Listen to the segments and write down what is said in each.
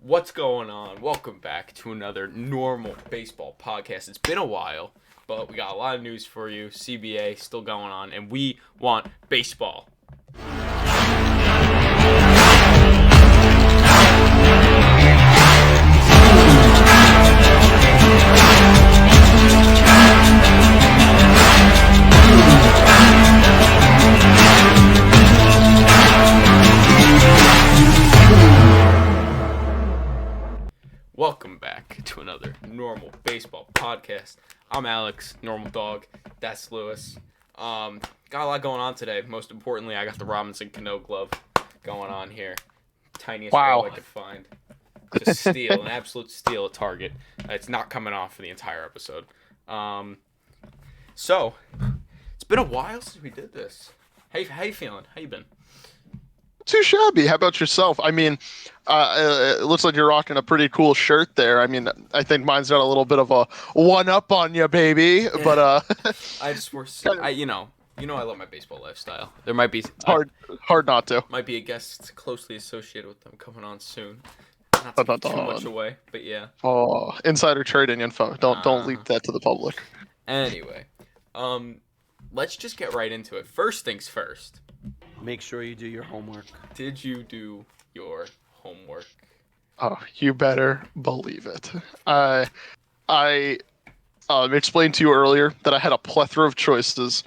What's going on? Welcome back to another normal baseball podcast. It's been a while, but we got a lot of news for you. CBA still going on, and we want baseball. Welcome back to another normal baseball podcast. I'm Alex, normal dog. That's Lewis. Got a lot going on today. Most importantly, I got the Robinson Cano glove going on here. Tiniest glove I could find. Just steal, an absolute steal at Target. It's not coming off for the entire episode. So, it's been a while since we did this. How you feeling? How you been? Too shabby. How about yourself? I mean, it looks like you're rocking a pretty cool shirt there. I mean, I think mine's got a little bit of a one-up on you, baby. Yeah. But I just you know I love my baseball lifestyle. There might be hard not to. Might be a guest closely associated with them coming on soon. Not to give too much away, but yeah. Oh, insider trading info. Don't leak that to the public. Anyway, let's just get right into it. First things first. Make sure you do your homework. Did you do your homework? Oh, you better believe it. I explained to you earlier that I had a plethora of choices,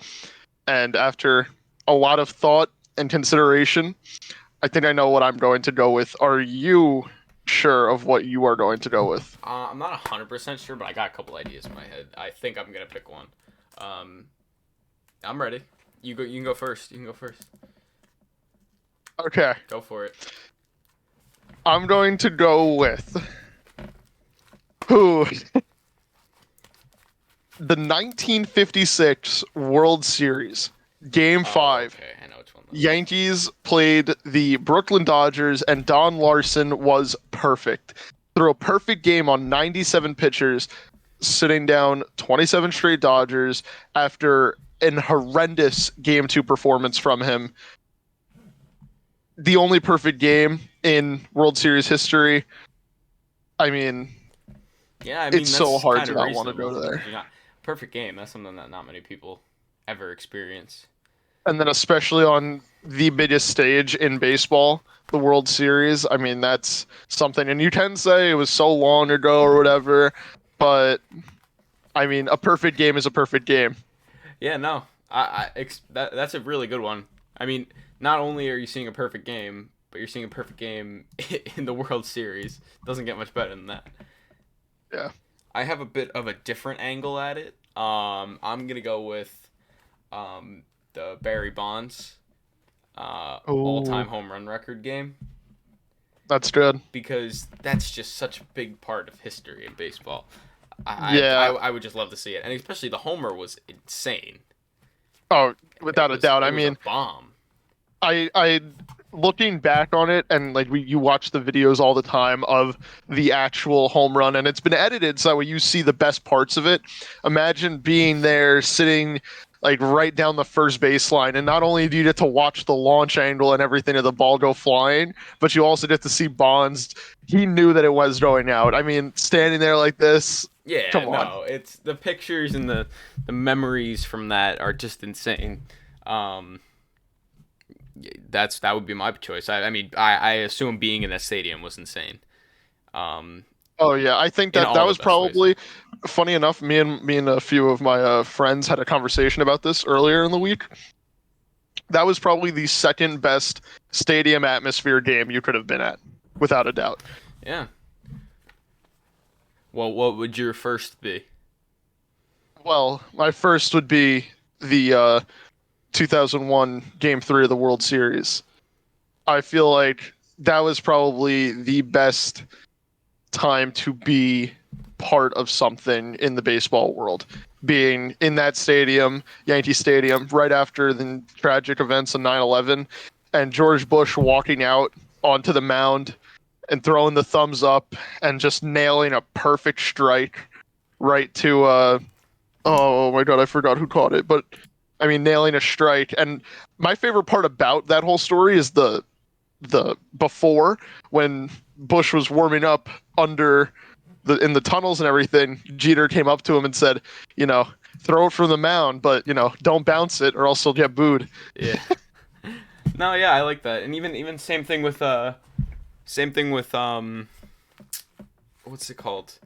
and after a lot of thought and consideration, I think I know what I'm going to go with. Are you sure of what you are going to go with? I'm not 100% sure, but I got a couple ideas in my head. I think I'm gonna pick one. I'm ready. You can go first. Okay. Go for it. I'm going to go with the 1956 World Series, Game 5. Okay, I know which one. Yankees played the Brooklyn Dodgers, and Don Larson was perfect. Threw a perfect game on 97 pitchers, sitting down 27 straight Dodgers after an horrendous Game 2 performance from him. The only perfect game in World Series history. I mean, it's so hard to not want to go there. Perfect game. That's something that not many people ever experience. And then especially on the biggest stage in baseball, the World Series. I mean, that's something. And you can say it was so long ago or whatever, but I mean, a perfect game is a perfect game. Yeah, no. That's a really good one. I mean, not only are you seeing a perfect game, but you're seeing a perfect game in the World Series. Doesn't get much better than that. Yeah. I have a bit of a different angle at it. I'm going to go with the Barry Bonds all-time home run record game. That's good. Because that's just such a big part of history in baseball. I would just love to see it. And especially the homer was insane. Oh, without a doubt. I mean, a bomb. I looking back on it, and like you watch the videos all the time of the actual home run, and it's been edited so that way you see the best parts of it. Imagine being there, sitting like right down the first baseline, and not only do you get to watch the launch angle and everything of the ball go flying, but you also get to see Bonds. He knew that it was going out. I mean, standing there like this. Yeah, come on. It's the pictures and the memories from that are just insane. That would be my choice. I mean, I assume being in that stadium was insane. Oh yeah, I think that was probably funny enough. Me and a few of my friends had a conversation about this earlier in the week. That was probably the second best stadium atmosphere game you could have been at, without a doubt. Yeah. Well, what would your first be? Well, my first would be the 2001 Game 3 of the World Series. I feel like that was probably the best time to be part of something in the baseball world. Being in that stadium, Yankee Stadium, right after the tragic events of 9/11, and George Bush walking out onto the mound and throwing the thumbs up and just nailing a perfect strike right to oh my god, I forgot who caught it, but I mean nailing a strike. And my favorite part about that whole story is the the before when Bush was warming up under in the tunnels and everything, Jeter came up to him and said, throw it from the mound, but don't bounce it or else you'll get booed. Yeah. No, yeah, I like that. And even same thing with what's it called?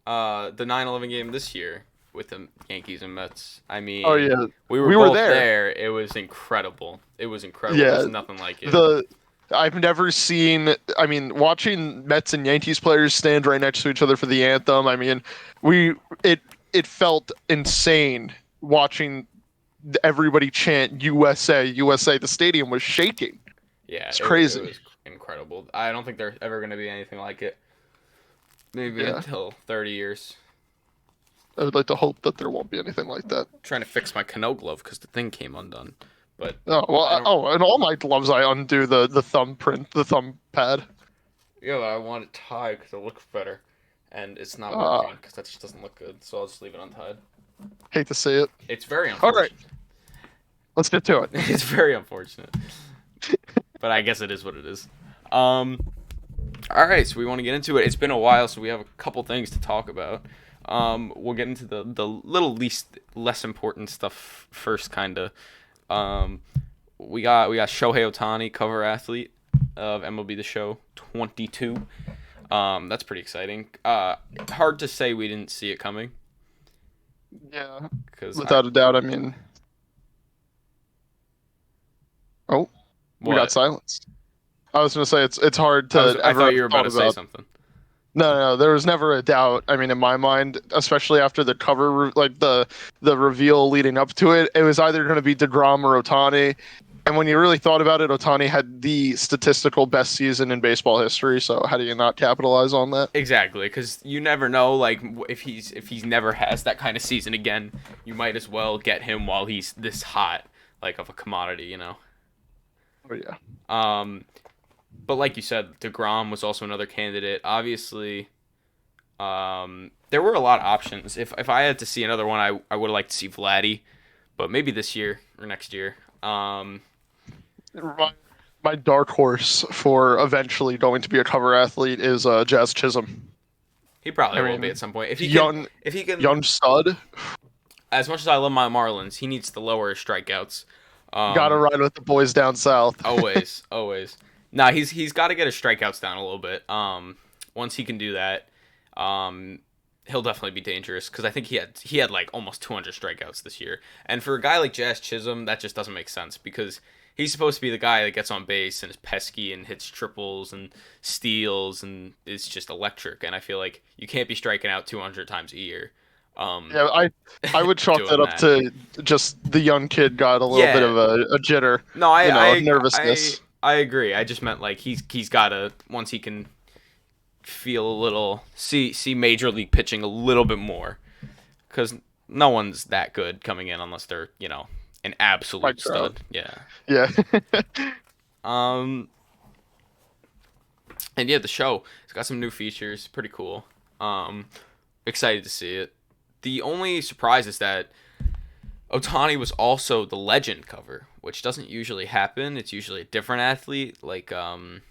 The 9/11 game this year with the Yankees and Mets. I mean, Oh yeah, we were both there. It was incredible. Yeah, there's nothing like it. I've never seen. I mean, watching Mets and Yankees players stand right next to each other for the anthem. I mean, it felt insane watching everybody chant USA, USA. The stadium was shaking. Yeah, it's crazy. It was incredible. I don't think there's ever going to be anything like it. Maybe until 30 years. I would like to hope that there won't be anything like that. I'm trying to fix my Cano glove because the thing came undone. But and all my gloves I undo the thumbprint, the thumb pad. Yeah, but I want it tied because it looks better, and it's not working because that just doesn't look good. So I'll just leave it untied. Hate to see it. It's very unfortunate. All right, let's get to it. It's very unfortunate, but I guess it is what it is. All right, so we want to get into it. It's been a while, so we have a couple things to talk about. We'll get into the little less important stuff first, kind of. We got Shohei Ohtani, cover athlete of MLB The Show 22. That's pretty exciting. Hard to say we didn't see it coming. Yeah, without a doubt. I mean, we got silence. I was gonna say it's hard to. I thought you were about to say something. No, there was never a doubt. I mean, in my mind, especially after the cover, like the reveal leading up to it, it was either going to be DeGrom or Otani. And when you really thought about it, Otani had the statistical best season in baseball history. So how do you not capitalize on that? Exactly, because you never know. Like if he's never has that kind of season again, you might as well get him while he's this hot, like of a commodity, Oh yeah. But like you said, DeGrom was also another candidate. Obviously, there were a lot of options. If I had to see another one, I would have liked to see Vladdy, but maybe this year or next year. My dark horse for eventually going to be a cover athlete is Jazz Chisholm. He probably will be at some point. If he can, young stud. As much as I love my Marlins, he needs to lower his strikeouts. Gotta ride with the boys down south. always. Nah, he's got to get his strikeouts down a little bit. Once he can do that, he'll definitely be dangerous because I think he had like almost 200 strikeouts this year. And for a guy like Jazz Chisholm, that just doesn't make sense because he's supposed to be the guy that gets on base and is pesky and hits triples and steals and is just electric. And I feel like you can't be striking out 200 times a year. I would chalk that up to just the young kid got a little bit of a jitter. No, nervousness. I agree. I just meant like he's got to, once he can feel a little, see major league pitching a little bit more, because no one's that good coming in unless they're an absolute stud. Yeah. And yeah, the show, it's got some new features, pretty cool. Excited to see it. The only surprise is that Otani was also the legend cover, which doesn't usually happen. It's usually a different athlete. Like in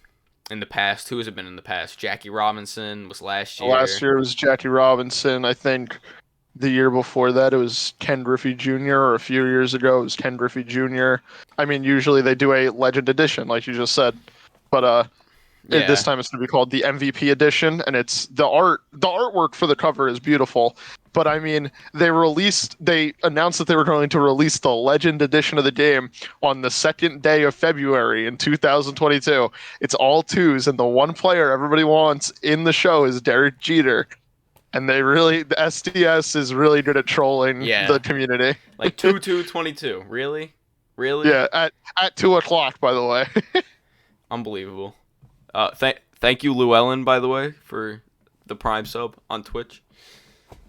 the past, who has it been in the past? Jackie Robinson was last year. Last year was Jackie Robinson. I think the year before that it was Ken Griffey Jr. or a few years ago it was Ken Griffey Jr. I mean, usually they do a legend edition, like you just said, but this time it's going to be called the MVP edition, and it's the artwork for the cover is beautiful. But I mean, they announced that they were going to release the Legend edition of the game on the second day of February in 2022. It's all twos, and the one player everybody wants in the show is Derek Jeter. And the SDS is really good at trolling the community. Like 2/2/22, really? Yeah, at 2:00, by the way. Unbelievable. Thank you, Llewellyn, by the way, for the Prime sub on Twitch.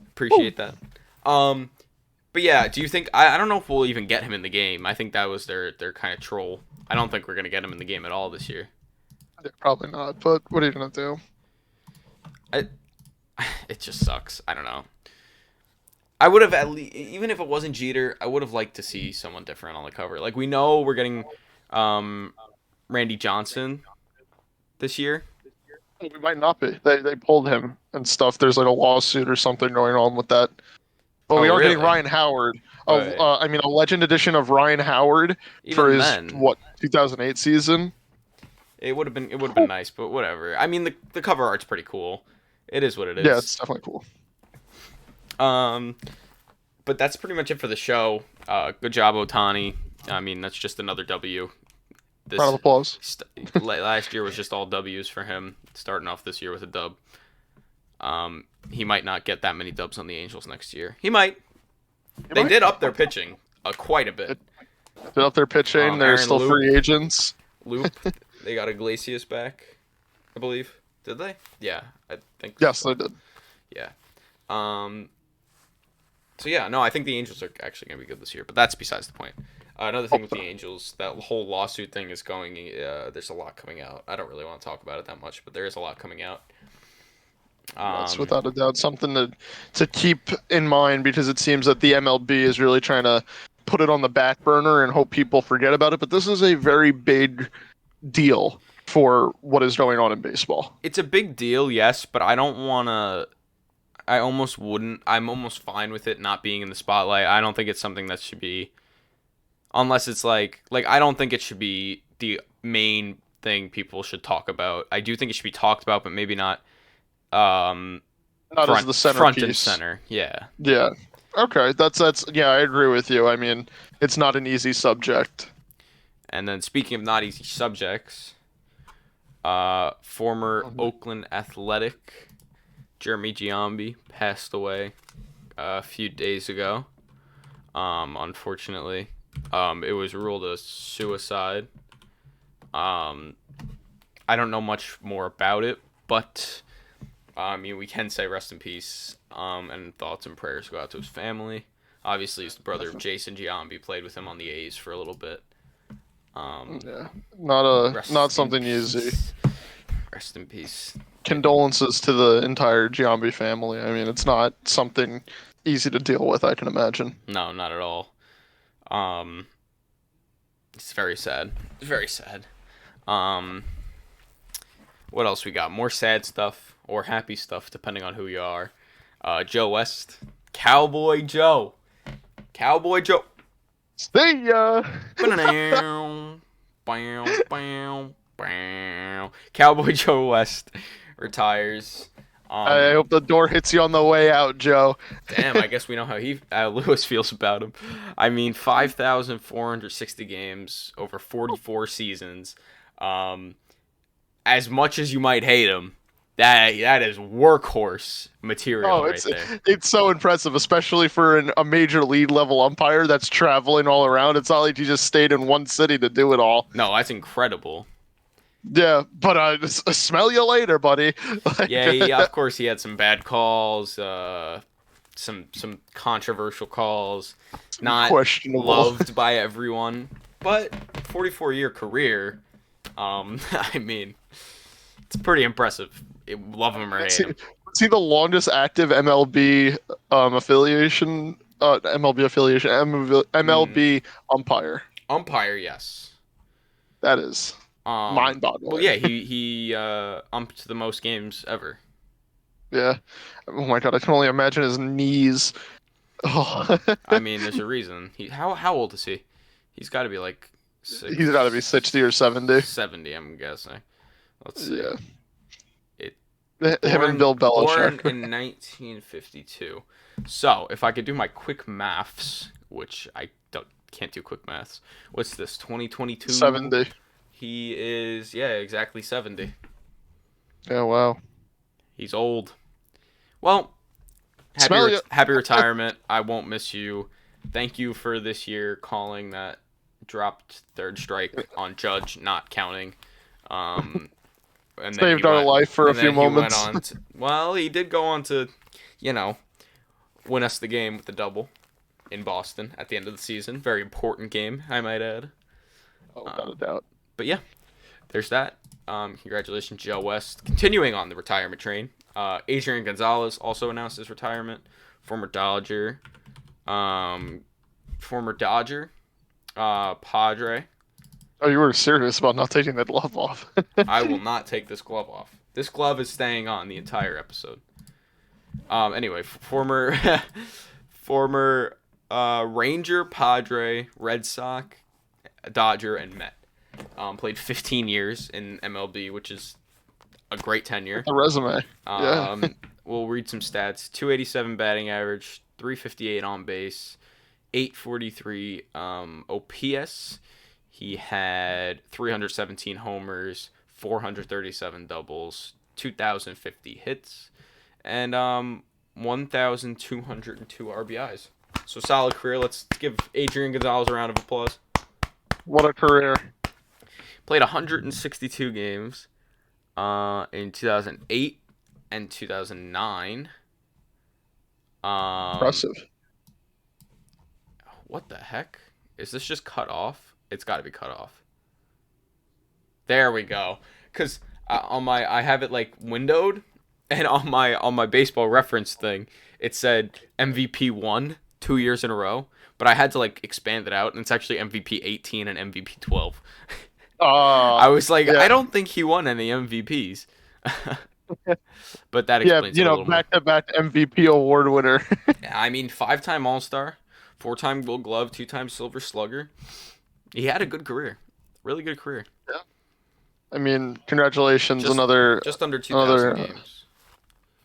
Appreciate that. But yeah, do you think I don't know if we'll even get him in the game. I think that was their kind of troll. I don't think we're gonna get him in the game at all this year. Probably not. But what are you gonna do? It just sucks. I don't know. I would have even if it wasn't Jeter, I would have liked to see someone different on the cover. Like we know we're getting Randy Johnson this year. We might not be. They pulled him and stuff. There's like a lawsuit or something going on with that. But we are getting Really? Ryan Howard. Right. A legend edition of Ryan Howard for Even his then, 2008 season. it would have been nice, but whatever. I mean, the cover art's pretty cool. It is what it is. Yeah, it's definitely cool. But that's pretty much it for the show. Good job, Otani. I mean, that's just another W. Round of applause. Last year was just all W's for him. Starting off this year with a dub. He might not get that many dubs on the Angels next year. He might. They did up their pitching quite a bit. Did up their pitching. They're Aaron still Loop. free agents. Loop. They got Iglesias back, I believe. Did they? Yeah, I think. Yes, so. they did. Yeah. So yeah, no, I think the Angels are actually gonna be good this year, but that's besides the point. Another thing with the Angels, that whole lawsuit thing is going. There's a lot coming out. I don't really want to talk about it that much, but there is a lot coming out. That's without a doubt something to keep in mind, because it seems that the MLB is really trying to put it on the back burner and hope people forget about it. But this is a very big deal for what is going on in baseball. It's a big deal, yes, but I don't want to. I almost wouldn't. I'm almost fine with it not being in the spotlight. I don't think it's something that should be, unless it's like I don't think it should be the main thing people should talk about. I do think it should be talked about, but maybe not. Not as the centerpiece. Front and center, yeah. Yeah. Okay, that's yeah, I agree with you. I mean, it's not an easy subject. And then speaking of not easy subjects, former Oakland Athletic Jeremy Giambi passed away a few days ago. Unfortunately, it was ruled a suicide. I don't know much more about it, but I mean, we can say rest in peace, and thoughts and prayers go out to his family. Obviously, he's the brother of Jason Giambi, played with him on the A's for a little bit. Yeah, not something easy. Rest in peace. Condolences to the entire Giambi family. I mean, it's not something easy to deal with, I can imagine. No, not at all. It's very sad. Very sad. What else we got? More sad stuff or happy stuff, depending on who you are. Joe West. Cowboy Joe. Cowboy Joe. See ya! Cowboy Joe West retires. I hope the door hits you on the way out, Joe. Damn, I guess we know how Lewis feels about him. I mean, 5,460 games over 44 seasons. As much as you might hate him, that is workhorse material there. It's so impressive, especially for a major league level umpire that's traveling all around. It's not like he just stayed in one city to do it all. No, that's incredible. Yeah, but smell you later, buddy. Yeah, of course he had some bad calls, some controversial calls, not questionable, loved by everyone, but 44-year career. I mean, it's pretty impressive. Love him or hate him. Was he the longest active MLB affiliation? MLB umpire. Umpire, yes. That is mind-boggling. Well, yeah, he umped the most games ever. Yeah. Oh my god, I can only imagine his knees. Oh. I mean, there's a reason. How old is he? He's got to be like 60. He's got to be 60 or 70. 70, I'm guessing. Let's see. Yeah. Him and Bill Belichick. Born in 1952. So, if I could do my quick maths, which I can't do quick maths. What's this? 2022. 70. He is, yeah, exactly 70. Yeah, wow. He's old. Well, happy retirement. I won't miss you. Thank you for this year calling that dropped third strike on Judge, not counting. And saved our life for a few moments. Well, he did go on to, win us the game with the double in Boston at the end of the season. Very important game, I might add. Oh, without a doubt. But yeah, there's that. Congratulations, Joe West. Continuing on the retirement train, Adrian Gonzalez also announced his retirement. Former Dodger, Padre. Oh, you were serious about not taking that glove off. I will not take this glove off. This glove is staying on the entire episode. Anyway, former Ranger, Padre, Red Sox, Dodger, and Met. Played 15 years in MLB, which is a great tenure. A resume. Yeah. We'll read some stats. 287 batting average, 358 on base, 843 OPS. He had 317 homers, 437 doubles, 2,050 hits, and 1,202 RBIs. So solid career. Let's give Adrian Gonzalez a round of applause. What a career. Played 162 games in 2008 and 2009. Impressive. What the heck? Is this just cut off? It's got to be cut off. There we go. Cause I have it like windowed, and on my baseball reference thing, it said MVP 1 2 years in a row, but I had to like expand it out, and it's actually MVP 18 and MVP 12. I was like, yeah. I don't think he won any MVPs. But that explains it a little more. back MVP award winner. I mean, 5-time All-Star, 4-time Gold Glove, 2-time Silver Slugger. He had a good career, really good career. Yeah. I mean, congratulations, Just under 2,000 games.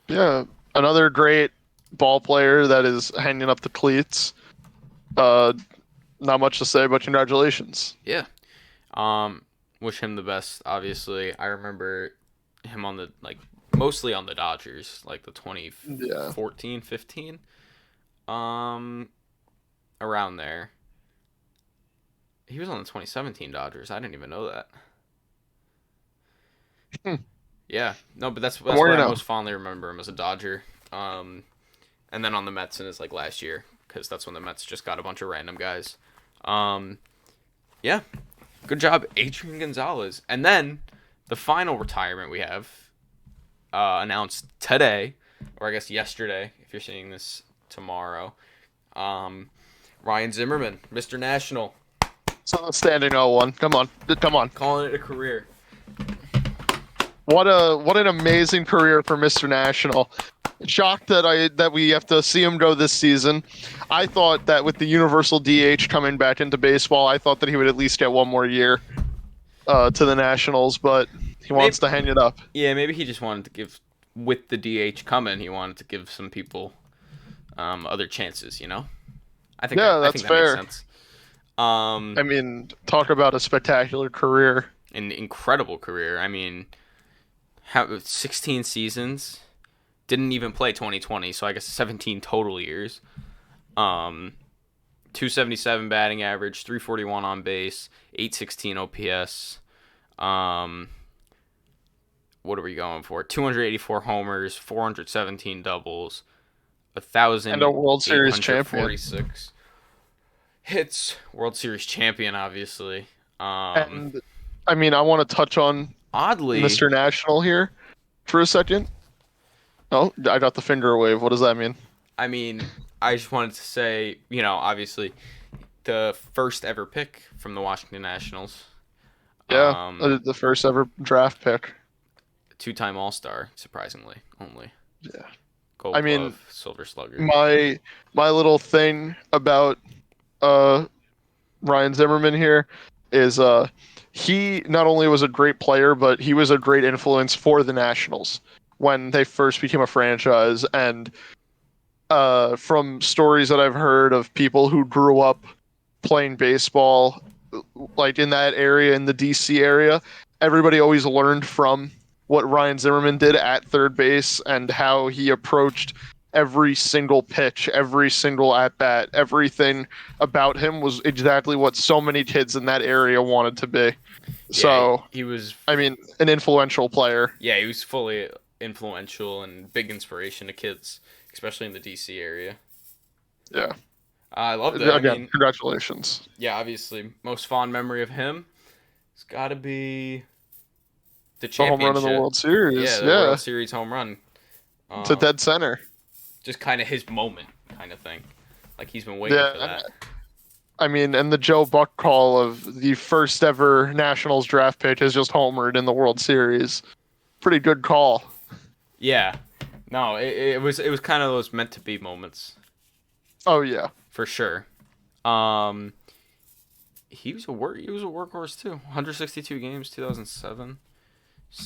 Yeah, another great ball player that is hanging up the cleats. Not much to say, but congratulations. Yeah. Wish him the best. Obviously, I remember him on the mostly on the Dodgers, like the 2014, 15, around there. He was on the 2017 Dodgers. I didn't even know that. Yeah, no, but that's what I most fondly remember him as a Dodger. And then on the Mets in his last year, because that's when the Mets just got a bunch of random guys. Yeah, good job, Adrian Gonzalez. And then the final retirement we have announced today, or I guess yesterday, if you're seeing this tomorrow. Ryan Zimmerman, Mr. National. So standing 0-1. Come on. Calling it a career. What an amazing career for Mr. National. Shocked that we have to see him go this season. I thought that with the universal DH coming back into baseball, I thought that he would at least get one more year to the Nationals, but he wants to hang it up. Yeah, maybe he just wanted to give, with the DH coming, he wanted to give some people other chances, you know? I think that's fair. Makes sense. I mean, talk about a spectacular career. An incredible career. I mean, 16 seasons. Didn't even play 2020, so I guess 17 total years. 277 batting average, 341 on base, 816 OPS. What are we going for? 284 homers, 417 doubles, 1,000 and a World Series champion. Hits, World Series champion, obviously. And I mean, I want to touch on oddly Mr. National here for a second. Oh, I got the finger wave. What does that mean? I mean, I just wanted to say, obviously, the first ever pick from the Washington Nationals. Yeah, the first ever draft pick. 2-time All-Star, surprisingly, only. Yeah. Gold Glove, Silver Slugger. My little thing about Ryan Zimmerman here is he not only was a great player, but he was a great influence for the Nationals when they first became a franchise. And from stories that I've heard of people who grew up playing baseball, like in that area, in the DC area, everybody always learned from what Ryan Zimmerman did at third base and how he approached every single pitch, every single at-bat. Everything about him was exactly what so many kids in that area wanted to be. Yeah, so he was, I mean, an influential player. Yeah, he was fully influential and big inspiration to kids, especially in the DC area. Yeah. I loved it. Again, congratulations. Yeah, obviously, most fond memory of him has got to be the championship. The home run in the World Series. Yeah, the World Series home run. To dead center. Just kind of his moment kind of thing. Like he's been waiting for that. I mean, and the Joe Buck call of the first ever Nationals draft pick has just homered in the World Series. Pretty good call. Yeah. No, it was kind of those meant to be moments. Oh yeah, For sure. He was a workhorse too. 162 games, 2007.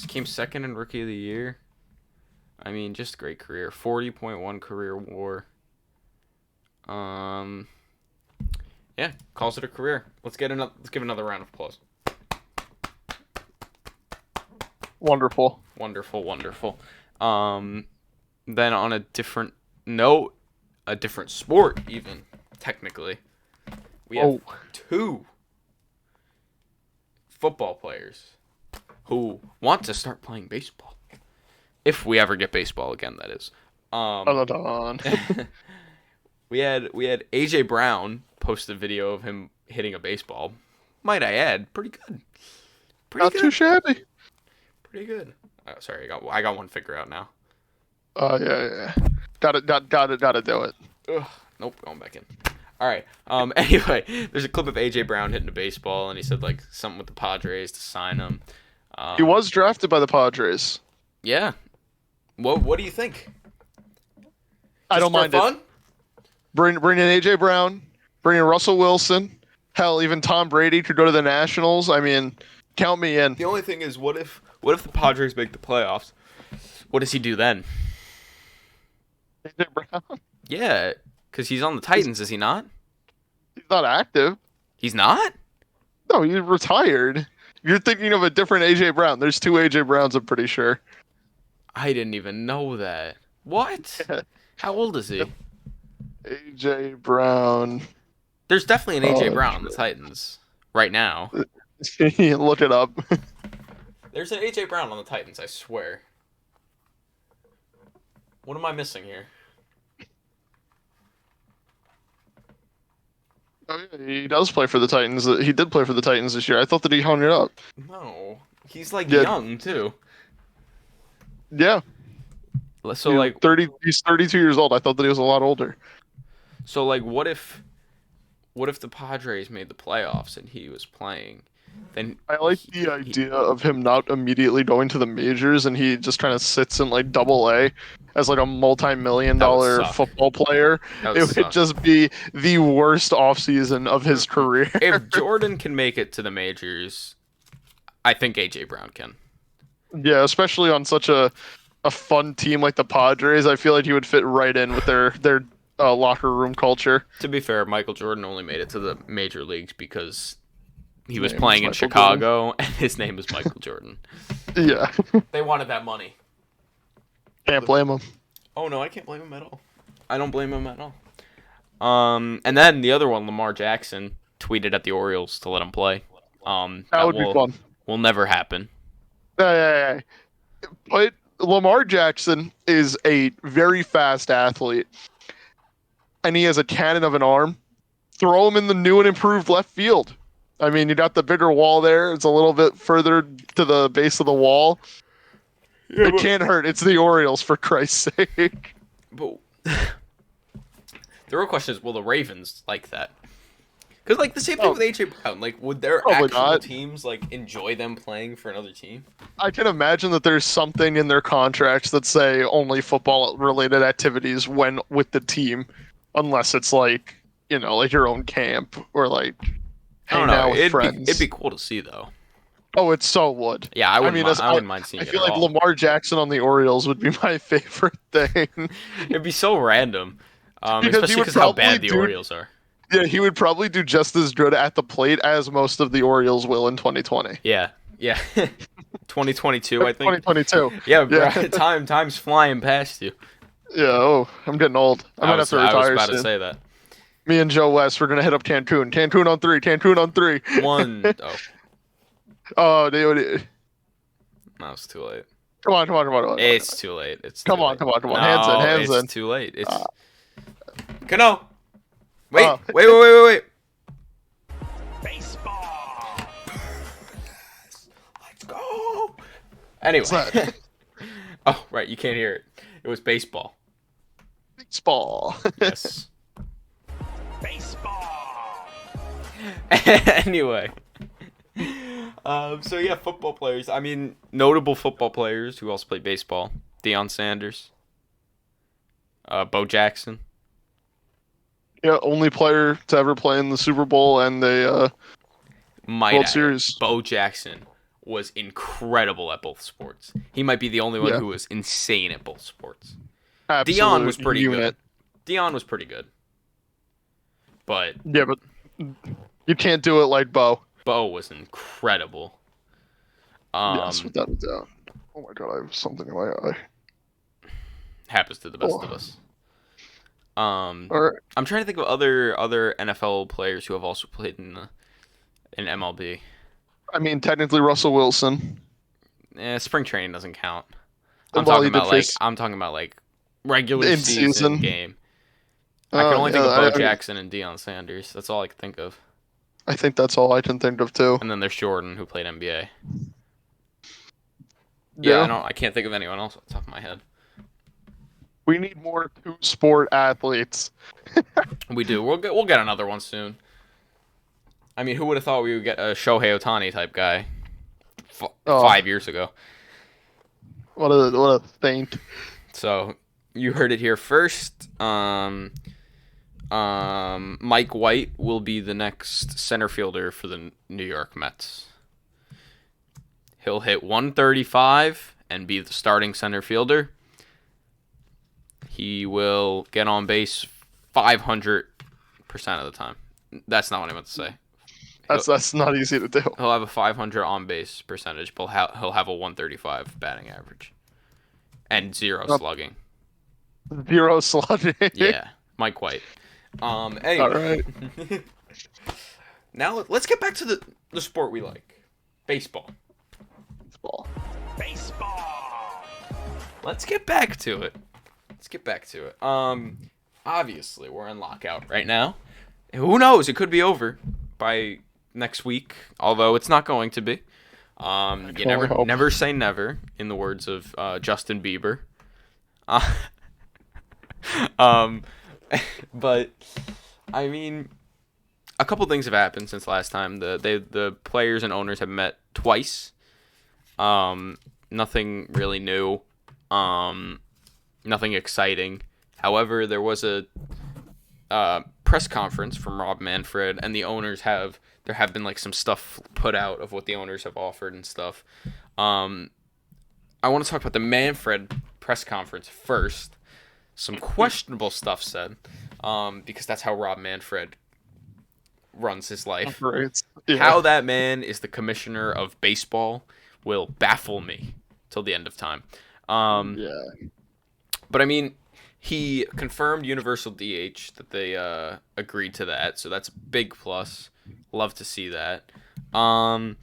Came second in Rookie of the Year. I mean, just a great career. 40.1 career WAR. Yeah, calls it a career. Let's give another round of applause. wonderful. Wonderful. Then on a different note, a different sport even, technically. We have two football players who want to start playing baseball. If we ever get baseball again, that is. We had AJ Brown post a video of him hitting a baseball. Might I add, pretty good. Not too shabby. Pretty good. Oh, sorry, I got one figure out now. Yeah. Gotta do it. Ugh, nope, going back in. All right. Anyway, there's a clip of AJ Brown hitting a baseball, and he said like something with the Padres to sign him. He was drafted by the Padres. Yeah. What do you think? I don't mind fun? it. Bring in AJ Brown. Bring in Russell Wilson. Hell, even Tom Brady could go to the Nationals. I mean, count me in. The only thing is, what if the Padres make the playoffs? What does he do then? AJ Brown. Yeah, because he's on the Titans, is he not? He's not active. He's not? No, he's retired. You're thinking of a different AJ Brown. There's two AJ Browns, I'm pretty sure. I didn't even know that. What? How old is he? AJ Brown. There's definitely an AJ Brown on the Titans right now. Look it up. There's an AJ Brown on the Titans, I swear. What am I missing here? Oh, yeah, he does play for the Titans. He did play for the Titans this year. I thought that he hung it up. No. He's like young too. Yeah. So like 30. He's 32 years old. I thought that he was a lot older. So like, what if the Padres made the playoffs and he was playing? Then I like the idea of him not immediately going to the majors and he just kind of sits in like Double-A as like a multi-million-dollar football player. It would just be the worst offseason of his career. If Jordan can make it to the majors, I think AJ Brown can. Yeah, especially on such a fun team like the Padres. I feel like he would fit right in with their locker room culture. To be fair, Michael Jordan only made it to the major leagues because he was playing in Chicago, and his name was Michael Jordan. Yeah. They wanted that money. Can't blame him. Oh, no, I can't blame him at all. I don't blame him at all. And then the other one, Lamar Jackson, tweeted at the Orioles to let him play. That would be fun. Will never happen. But Lamar Jackson is a very fast athlete, and he has a cannon of an arm. Throw him in the new and improved left field. I mean, you got the bigger wall there. It's a little bit further to the base of the wall. Yeah, it can't hurt. It's the Orioles, for Christ's sake. But the real question is, will the Ravens like that? Because, like, the same thing with AJ Brown. Like, would their actual teams, like, enjoy them playing for another team? I can imagine that there's something in their contracts that say only football-related activities when with the team, unless it's, like, you know, like your own camp or, like, hang out with friends. It'd be cool to see, though. Oh, it so would. Yeah, I wouldn't mind seeing it. I feel like Lamar Jackson on the Orioles would be my favorite thing. It'd be so random, especially because how bad the Orioles are. Yeah, he would probably do just as good at the plate as most of the Orioles will in 2020. Yeah. 2022, I think. 2022. Yeah, bro, time's flying past you. Yeah, I'm getting old. I might have to retire soon. I was about to say that. Me and Joe West, we're going to hit up Cancun. Cancun on three. One. Oh, dude. No, it's too late. Come on. It's too late. Come on. No, Hands in. It's too late. It's... Cano! Wait. Baseball! Let's go! Anyway. Oh, right, you can't hear it. It was baseball. Baseball. Yes. Baseball! Anyway. So yeah, football players. I mean, notable football players who also play baseball. Deion Sanders. Bo Jackson. Yeah, only player to ever play in the Super Bowl and the World Series. Bo Jackson was incredible at both sports. He might be the only one who was insane at both sports. Absolute Deion was pretty unit. good. Deion was pretty good. But yeah, but you can't do it like Bo. Bo was incredible. Yes, without a doubt. Oh my god, I have something in my eye. Happens to the best of us. All right. I'm trying to think of other NFL players who have also played in MLB. I mean, technically Russell Wilson. Spring training doesn't count. Well, I'm talking about like regular season game. I can only think of Bo Jackson and Deion Sanders. That's all I can think of. I think that's all I can think of too. And then there's Jordan, who played NBA. Yeah, I can't think of anyone else off the top of my head. We need more two-sport athletes. We do. We'll get another one soon. I mean, who would have thought we would get a Shohei Ohtani type guy 5 years ago? What a feint. So you heard it here first. Mike White will be the next center fielder for the New York Mets. He'll hit 135 and be the starting center fielder. He will get on base 500% of the time. That's not what I meant to say. That's not easy to do. He'll have a 500 on base percentage, but he'll have a 135 batting average and zero slugging. Zero slugging. Yeah, Mike White. Anyway. All right. Now let's get back to the sport we like, baseball. Baseball. Let's get back to it. Obviously we're in lockout right now. Who knows? It could be over by next week, although it's not going to be. You never say never, in the words of Justin Bieber. But I mean, a couple things have happened since last time. The players and owners have met twice. Nothing really new. Nothing exciting. However, there was a press conference from Rob Manfred, and there have been like some stuff put out of what the owners have offered and stuff. I want to talk about the Manfred press conference first. Some questionable stuff said, because that's how Rob Manfred runs his life. Yeah. How that man is the commissioner of baseball will baffle me till the end of time. But I mean, he confirmed universal DH, that they agreed to that, so that's a big plus. Love to see that. What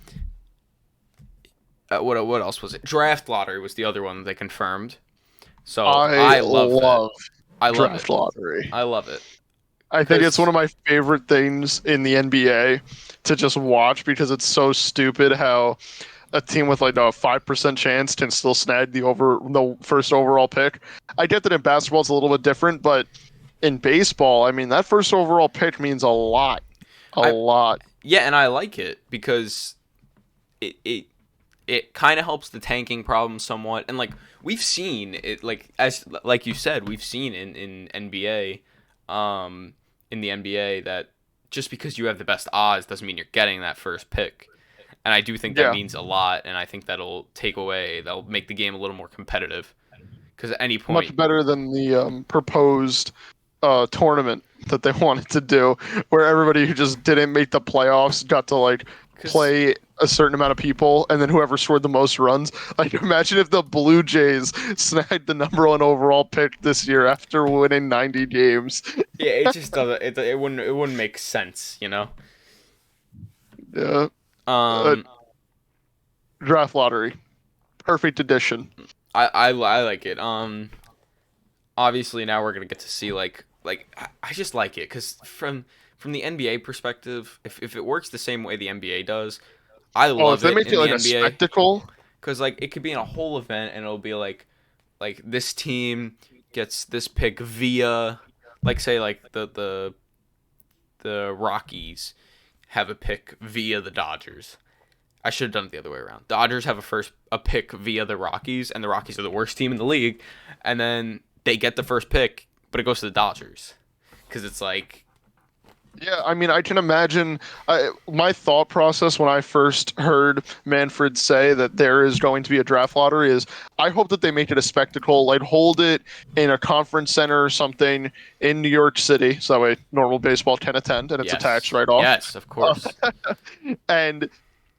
else was it? Draft lottery was the other one that they confirmed. So I love draft lottery. I love it. I think it's one of my favorite things in the NBA to just watch, because it's so stupid how a team with like a 5% chance can still snag the first overall pick. I get that in basketball it's a little bit different, but in baseball, I mean, that first overall pick means a lot. A lot. Yeah, and I like it because it kind of helps the tanking problem somewhat. And like we've seen it, like you said, we've seen in NBA, in the NBA, that just because you have the best odds doesn't mean you're getting that first pick. And I do think that means a lot, and I think that'll make the game a little more competitive. Because at any point, much better than the proposed tournament that they wanted to do, where everybody who just didn't make the playoffs got to like play a certain amount of people, and then whoever scored the most runs. Like, imagine if the Blue Jays snagged the number 1 overall pick this year after winning 90 games. Yeah, it just doesn't. It wouldn't make sense, you know. Yeah. Draft lottery, perfect addition. I like it. Obviously now we're gonna get to see like I just like it because from the NBA perspective, if it works the same way the NBA does, I love if they make it like a spectacle. Because like it could be in a whole event and it'll be like this team gets this pick via, like, say like the Rockies have a pick via the Dodgers. I should have done it the other way around. Dodgers have a pick via the Rockies, and the Rockies are the worst team in the league. And then they get the first pick, but it goes to the Dodgers because it's like, Yeah, I mean, I can imagine my thought process when I first heard Manfred say that there is going to be a draft lottery is I hope that they make it a spectacle, like hold it in a conference center or something in New York City, so that way normal baseball can attend and it's yes, attached right off. Yes, of course. And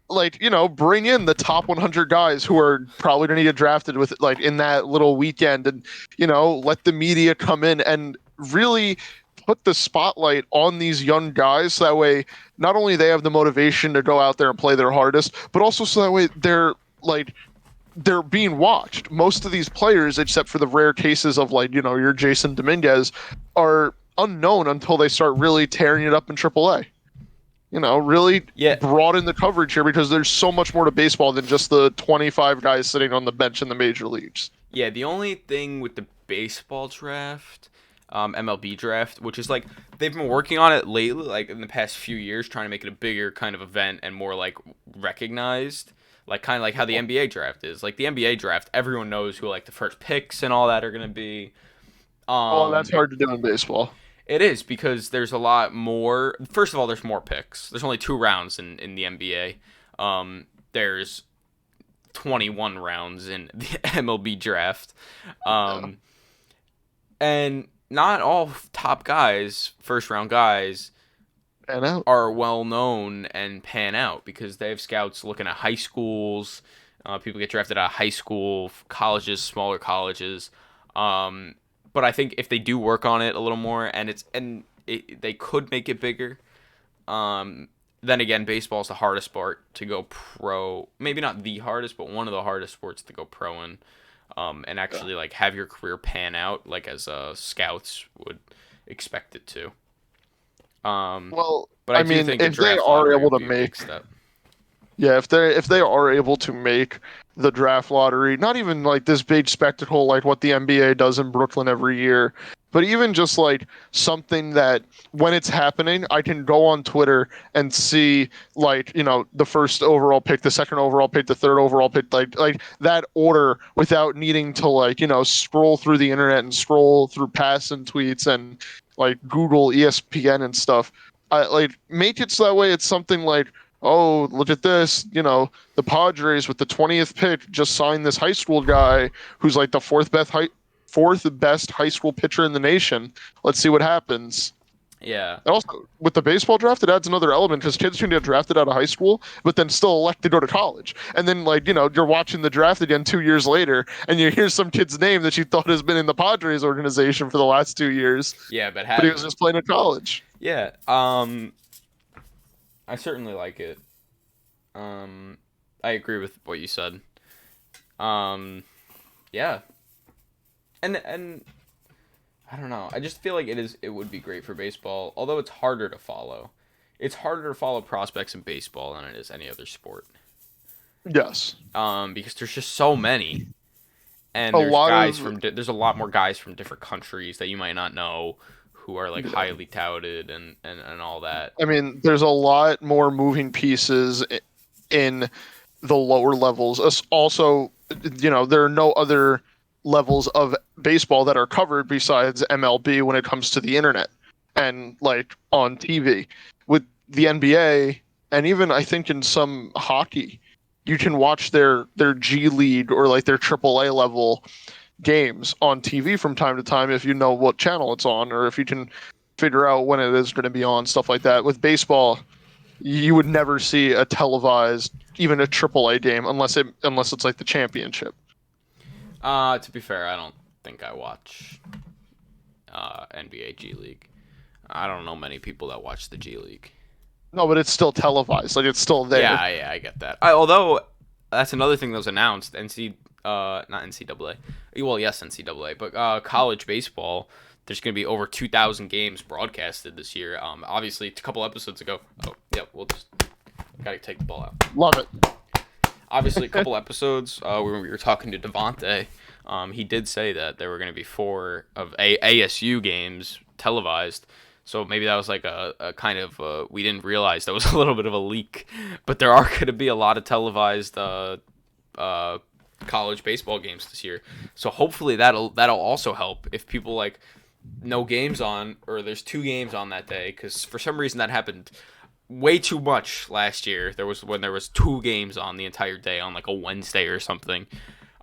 like, bring in the top 100 guys who are probably going to get drafted with like in that little weekend and, let the media come in and really put the spotlight on these young guys so that way not only they have the motivation to go out there and play their hardest, but also so that way they're being watched. Most of these players, except for the rare cases of like, your Jason Dominguez, are unknown until they start really tearing it up in AAA. Really broaden the coverage here because there's so much more to baseball than just the 25 guys sitting on the bench in the major leagues. Yeah, the only thing with the baseball draft, MLB draft, which is like they've been working on it lately, like in the past few years, trying to make it a bigger kind of event and more like recognized, like kind of like how the NBA draft is. Like the NBA draft, everyone knows who like the first picks and all that are gonna be. Well, that's hard to do in baseball. It is because there's a lot more. First of all, there's more picks. There's only 2 rounds in the NBA. There's 21 rounds in the MLB draft. And not all top guys, first round guys, are well known and pan out because they have scouts looking at high schools. People get drafted out of high school, colleges, smaller colleges. But I think if they do work on it a little more, they could make it bigger. Then again, baseball is the hardest sport to go pro. Maybe not the hardest, but one of the hardest sports to go pro in. And actually like have your career pan out like as scouts would expect it to. But I mean, think if they are able to make if they are able to make the draft lottery, not even like this big spectacle like what the NBA does in Brooklyn every year, but even just like something that when it's happening, I can go on Twitter and see like, the first overall pick, the second overall pick, the third overall pick, like that order without needing to like, scroll through the internet and scroll through past and tweets and like Google ESPN and stuff. Like make it so that way it's something like, oh, look at this, the Padres with the 20th pick just signed this high school guy who's like the fourth best high school pitcher in the nation. Let's see what happens. Yeah. And also, with the baseball draft, it adds another element because kids can get drafted out of high school, but then still elect to go to college. And then, like, you're watching the draft again 2 years later, and you hear some kid's name that you thought has been in the Padres organization for the last 2 years. Yeah, but he was just playing at college. Yeah. I certainly like it. I agree with what you said. Yeah. And I don't know. I just feel like it would be great for baseball, although it's harder to follow. It's harder to follow prospects in baseball than it is any other sport. Yes. Because there's just so many. And there's a lot more guys from different countries that you might not know who are like highly touted and all that. I mean, there's a lot more moving pieces in the lower levels. Also, there are no other levels of baseball that are covered besides MLB when it comes to the internet and like on TV. With the NBA and even I think in some hockey, you can watch their G League or like their AAA level games on TV from time to time if you know what channel it's on or if you can figure out when it is going to be on, stuff like that. With baseball, you would never see a televised, even a AAA game unless it's like the championship. To be fair, I don't think I watch NBA G League. I don't know many people that watch the G League. No, but it's still televised. Like, it's still there. Yeah, I get that. Although, that's another thing that was announced. Not NCAA. Well, yes, NCAA. But college baseball, there's going to be over 2,000 games broadcasted this year. Obviously, a couple episodes ago. Oh, yeah, we'll just... Got to take the ball out. Love it. Obviously, a couple episodes when we were talking to Devontae, he did say that there were going to be 4 of ASU games televised. So maybe that was like a kind of we didn't realize that was a little bit of a leak. But there are going to be a lot of televised college baseball games this year. So hopefully that'll also help if people like no games on, or there's 2 games on that day, because for some reason that happened way too much last year. There was 2 games on the entire day on like a Wednesday or something.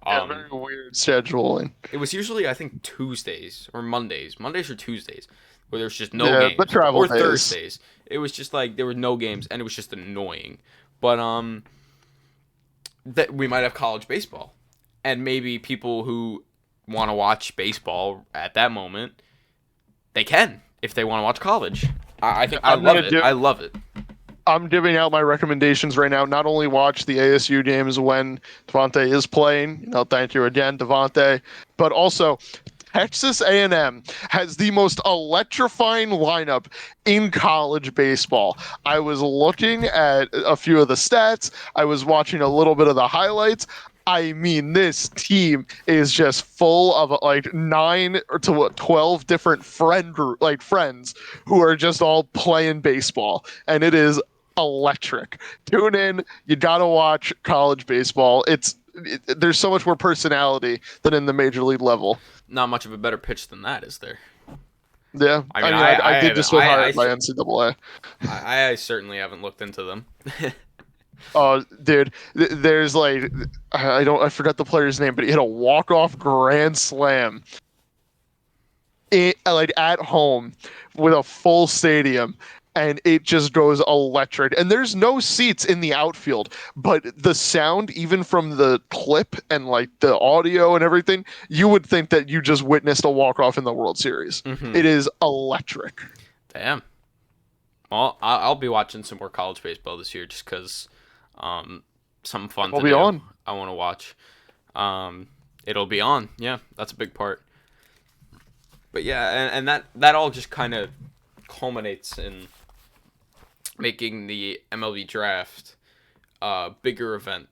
Yeah, very weird scheduling. It was usually, I think, Tuesdays or Mondays or Tuesdays, where there's just no Yeah, games, the travel or days. Thursdays. It was just like there were no games, and it was just annoying. But that we might have college baseball, and maybe people who want to watch baseball at that moment, they can if they want to watch college. I think I love it. I love it. I'm giving out my recommendations right now. Not only watch the ASU games when Devontae is playing, thank you again, Devontae, but also Texas A&M has the most electrifying lineup in college baseball. I was looking at a few of the stats. I was watching a little bit of the highlights. I mean, this team is just full of like 9 to 12 different friends who are just all playing baseball, and it is electric. Tune in. You gotta watch college baseball. There's so much more personality than in the major league level. Not much of a better pitch than that, is there? Yeah, I mean, I did just get hired by NCAA. I certainly haven't looked into them. Oh, dude, there's like I forgot the player's name, but he hit a walk-off grand slam at home with a full stadium, and it just goes electric. And there's no seats in the outfield, but the sound, even from the clip and like the audio and everything, you would think that you just witnessed a walk-off in the World Series. Mm-hmm. It is electric. Damn. Well, I'll be watching some more college baseball this year just because something fun to do. On. I want to watch. It'll be on. Yeah, that's a big part. But yeah, and that all just kind of culminates in making the MLB draft a bigger event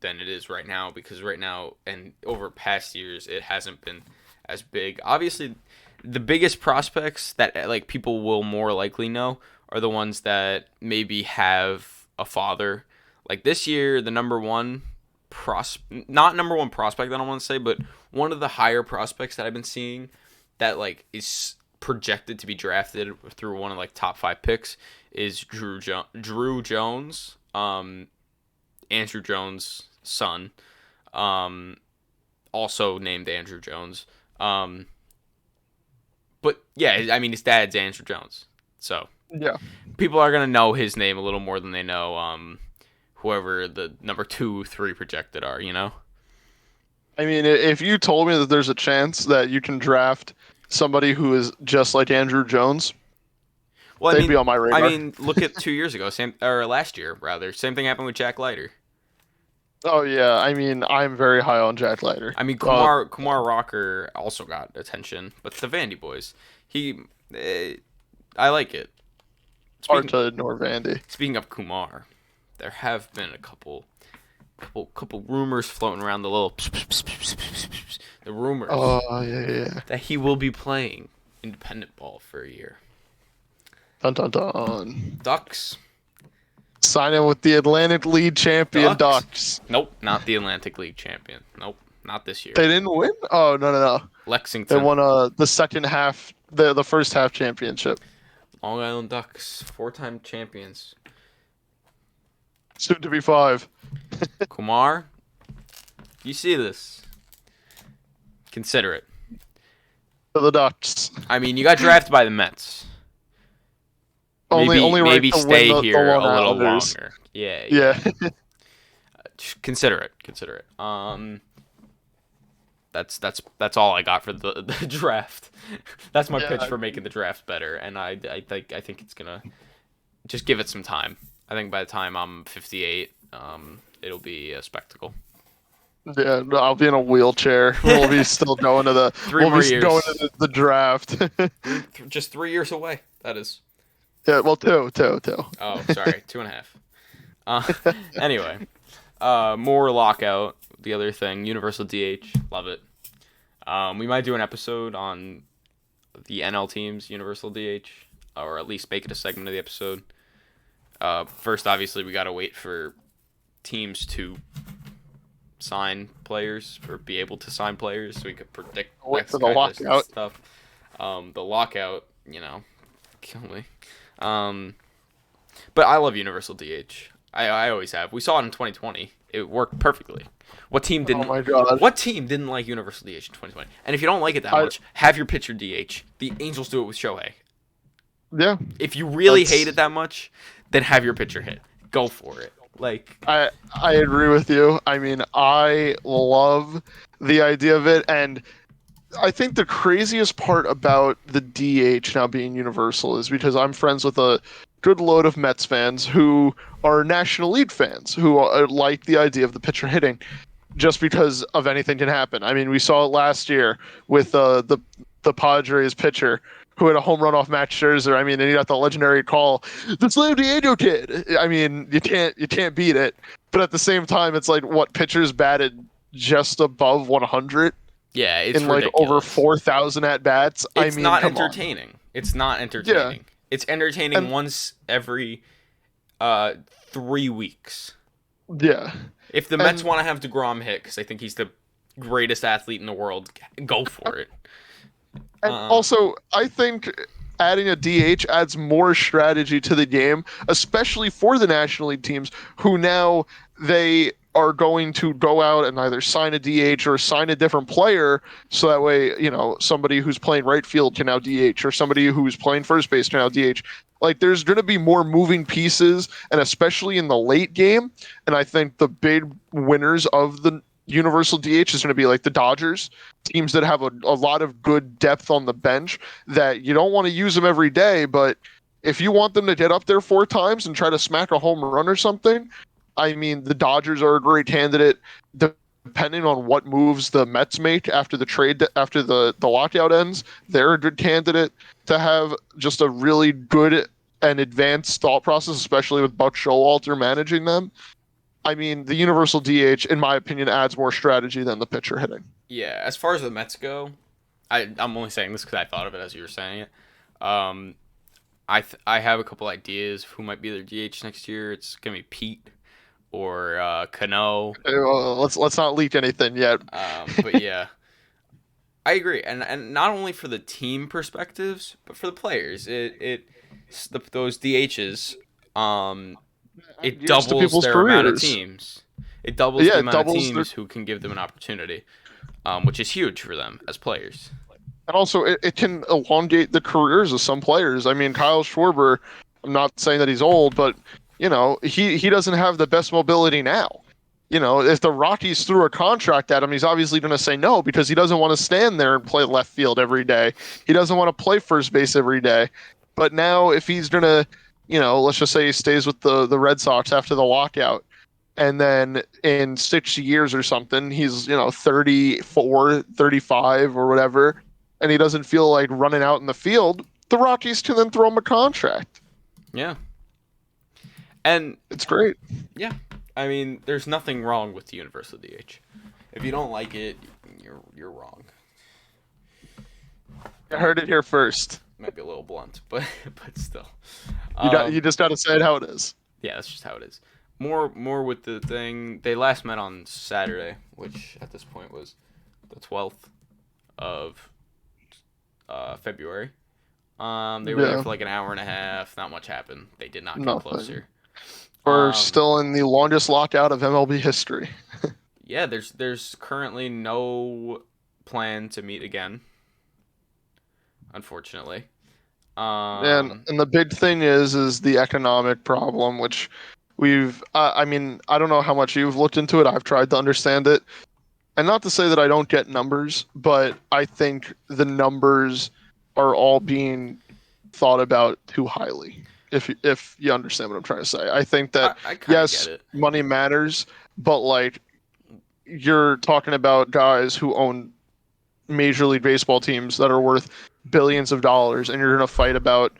than it is right now, because right now and over past years it hasn't been as big. Obviously, the biggest prospects that like people will more likely know are the ones that maybe have a father. Like this year, the not number one prospect, I don't want to say, but one of the higher prospects that I've been seeing that like is projected to be drafted through one of like top 5 picks is Drew Jones, Andrew Jones' son, also named Andrew Jones. But yeah, I mean his dad's Andrew Jones, so yeah, people are gonna know his name a little more than they know whoever the number 2, 3 projected are. I mean, if you told me that there's a chance that you can draft somebody who is just like Andrew Jones, well, they'd be on my radar. I mean, look at 2 years ago, last year rather. Same thing happened with Jack Leiter. Oh yeah, I mean, I'm very high on Jack Leiter. I mean, Kumar Rocker also got attention, but the Vandy boys, I like it. Hard to ignore Vandy. Speaking of Kumar, there have been a couple rumors floating around, the rumors. Oh yeah. That he will be playing independent ball for a year. Dun dun dun. Ducks. Signing with the Atlantic League champion Ducks. Nope, not the Atlantic League champion. Nope, not this year. They didn't win? Oh no. Lexington. They won the second half, the first half championship. Long Island Ducks, 4-time champions. Soon to be 5. Kumar, you see this? Consider it. For the Ducks. I mean, you got drafted by the Mets. Maybe stay here a little longer. Yeah. Just consider it. That's all I got for the draft. That's my pitch for making the draft better, and I think it's gonna just give it some time. I think by the time I'm 58, it'll be a spectacle. Yeah, I'll be in a wheelchair. We'll be still going to the going to the draft. Just 3 years away. That is. Yeah, well, two. Oh, sorry, 2.5. Anyway, more lockout. The other thing, universal DH, love it. We might do an episode on the NL teams, universal DH. or at least make it a segment of the episode. First, obviously, we gotta wait for teams to sign players or be able to sign players so we could predict Wait for the lockout stuff. The lockout, kill me. But I love universal DH. I always have. We saw it in 2020. It worked perfectly. What team didn't? Oh my God. What team didn't like universal DH in 2020? And if you don't like it that much, have your pitcher DH. The Angels do it with Shohei. Yeah. If you really hate it that much, then have your pitcher hit. Go for it. I agree with you. I mean, I love the idea of it, and I think the craziest part about the DH now being universal is because I'm friends with a good load of Mets fans who are National League fans who like the idea of the pitcher hitting just because of anything can happen. I mean, we saw it last year with the Padres pitcher who had a home run off Max Scherzer. I mean, and he got the legendary call, "The Slam Diego kid." I mean, you can't beat it. But at the same time, it's like what pitchers batted just above 100. Yeah, it's in ridiculous. Like over 4,000 at bats. It's not entertaining. It's not entertaining. Yeah. It's entertaining once every 3 weeks. Yeah. If the Mets want to have DeGrom hit, because I think he's the greatest athlete in the world, go for it. And also, I think adding a DH adds more strategy to the game, especially for the National League teams who now they are going to go out and either sign a DH or sign a different player, so that way, somebody who's playing right field can now DH, or somebody who's playing first base can now DH. Like, there's going to be more moving pieces, and especially in the late game, and I think the big winners of the universal DH is going to be like the Dodgers, teams that have a lot of good depth on the bench that you don't want to use them every day, but if you want them to get up there 4 times and try to smack a home run or something, I mean, the Dodgers are a great candidate. Depending on what moves the Mets make after the trade, after the lockout ends, they're a good candidate to have just a really good and advanced thought process, especially with Buck Showalter managing them. I mean, the universal DH, in my opinion, adds more strategy than the pitcher hitting. Yeah, as far as the Mets go, I'm only saying this because I thought of it as you were saying it. I have a couple ideas of who might be their DH next year. It's gonna be Pete or Cano. Let's not leak anything yet. But yeah, I agree, and not only for the team perspectives, but for the players. Those DHs, it doubles their amount of teams. It doubles the amount of teams who can give them an opportunity, which is huge for them as players. And also, it can elongate the careers of some players. I mean, Kyle Schwarber, I'm not saying that he's old, but he doesn't have the best mobility now. If the Rockies threw a contract at him, he's obviously going to say no because he doesn't want to stand there and play left field every day. He doesn't want to play first base every day. But now if he's going to, let's just say he stays with the Red Sox after the lockout, and then in 6 years or something, he's, 34, 35 or whatever, and he doesn't feel like running out in the field, the Rockies can then throw him a contract. Yeah. And it's great. Yeah. I mean, there's nothing wrong with the universal DH. If you don't like it, you're wrong. I heard it here first. Might be a little blunt, but still. You just got to say it how it is. Yeah, that's just how it is. More with the thing. They last met on Saturday, which at this point was the 12th of February. They were there for like an hour and a half. Not much happened. They did not get closer. We're still in the longest lockout of MLB history. Yeah, there's currently no plan to meet again, unfortunately. And the big thing is the economic problem, which we've. I mean, I don't know how much you've looked into it. I've tried to understand it, and not to say that I don't get numbers, but I think the numbers are all being thought about too highly. If you understand what I'm trying to say, I think that yes, money matters, but like you're talking about guys who own Major League Baseball teams that are worth billions of dollars, and you're going to fight about